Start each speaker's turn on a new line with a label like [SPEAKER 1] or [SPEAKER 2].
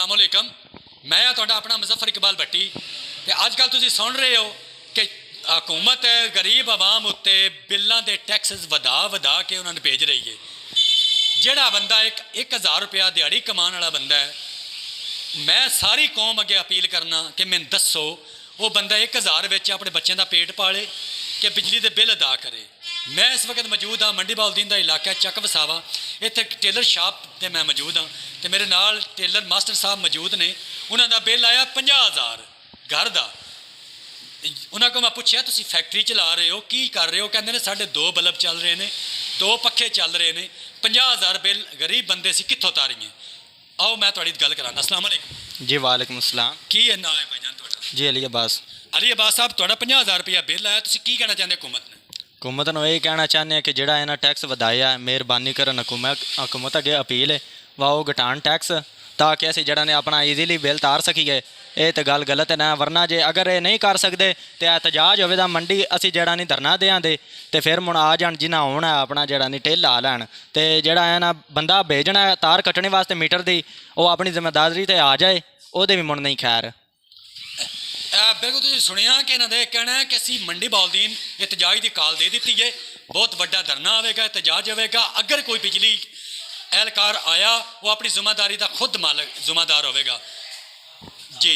[SPEAKER 1] अस्सलाम वालेकुम। मैं तुहाडा अपना मुज़फ़्फ़र इकबाल भट्टी ते अजकल तुसीं सुन रहे हो कि हुकूमत गरीब आवाम उत्ते बिल्लां दे टैक्स वधा के उन्होंने भेज रही है। जिहड़ा बंदा एक 1000 रुपया दिहाड़ी कमाने वाला बंदा है, मैं सारी कौम अगे अपील करना कि मैनूं दसो वो बंदा 1000 विच अपने बच्चों का पेट पाले कि बिजली के बिल अदा करे। मैं इस वक्त मौजूद हाँ मंडी बाउद्दीन का इलाका चक वसावा, इत्थे टेलर शॉप ते मैं मौजूद हाँ तो मेरे नाल टेलर मास्टर साहब मौजूद ने। उन्होंने बिल आया 50,000 घर का। उन्होंने को मैं पूछा तुसीं फैक्ट्री चला रहे हो, की कर रहे हो? कहते हैं साढ़े 2 बल्ब चल रहे हैं, 2 पखे चल रहे हैं, 50,000 बिल गरीब बंदे से कित्थों तारीए। आओ मैं थोड़ी गल कराना। अस्सलाम वालेकुम
[SPEAKER 2] जी वालेकुम अस्सलाम।
[SPEAKER 1] की नाम है भाईजान तुहाडा?
[SPEAKER 2] जी अली अब्बास।
[SPEAKER 1] अली अब्बास साहब तुहाडा 50,000 रुपया बिल आया, तुसीं की कहना चाहते हुकूमत ने?
[SPEAKER 2] हुकूमत ਨੂੰ ਇਹ ਕਹਿਣਾ ਚਾਹੁੰਦੇ ਹਾਂ ਕਿ ਜਿਹੜਾ ਇਹਨਾਂ ਟੈਕਸ ਵਧਾਇਆ ਮਿਹਰਬਾਨੀ ਕਰਨ हुकूमत ਅੱਗੇ ਅਪੀਲ ਹੈ ਵਾ ਉਹ ਘਟਾਉਣ ਟੈਕਸ ਤਾਂ ਕਿ ਅਸੀਂ ਜਿਹੜਾ ਨੇ ਆਪਣਾ ਈਜ਼ੀਲੀ ਬਿੱਲ ਤਾਰ ਸਕੀਏ। ਇਹ ਤਾਂ ਗੱਲ ਗਲਤ ਹੈ ਨਾ, ਵਰਨਾ ਜੇ ਅਗਰ ਇਹ ਨਹੀਂ ਕਰ ਸਕਦੇ ਤੇ ਇਹਤਜਾਜ ਹੋਵੇ ਤਾਂ ਮੰਡੀ ਅਸੀਂ ਜਿਹੜਾ ਨਹੀਂ ਧਰਨਾ ਦਿਆਂਦੇ ਤੇ ਫਿਰ ਮੁੜ ਆ ਜਾਣ ਜਿਨ੍ਹਾਂ ਹੋਣਾ ਆਪਣਾ ਜਿਹੜਾ ਨਹੀਂ ਢਿੱਲ ਆ ਲੈਣ ਤੇ ਜਿਹੜਾ ਹੈ ਨਾ ਬੰਦਾ ਭੇਜਣਾ ਤਾਰ ਕੱਟਣੇ ਵਾਸਤੇ ਮੀਟਰ ਦੀ ਉਹ ਆਪਣੀ ਜ਼ਿੰਮੇਦਾਰੀ ਤੇ ਆ ਜਾਏ, ਉਹਦੇ ਵੀ ਮੁੜ ਨਹੀਂ ਖੈਰ।
[SPEAKER 1] बिल्कुल तुसीं सुनिया कि इन्हों का कहना है कि असी मंडी बाउद्दीन एहतजाज की कॉल दे दी है, बहुत बड़ा धरना होगा, एहतजाज होगा। अगर कोई बिजली एहलकार आया वो अपनी जिम्मेदारी का खुद मालक जिम्मेदार होगा। जी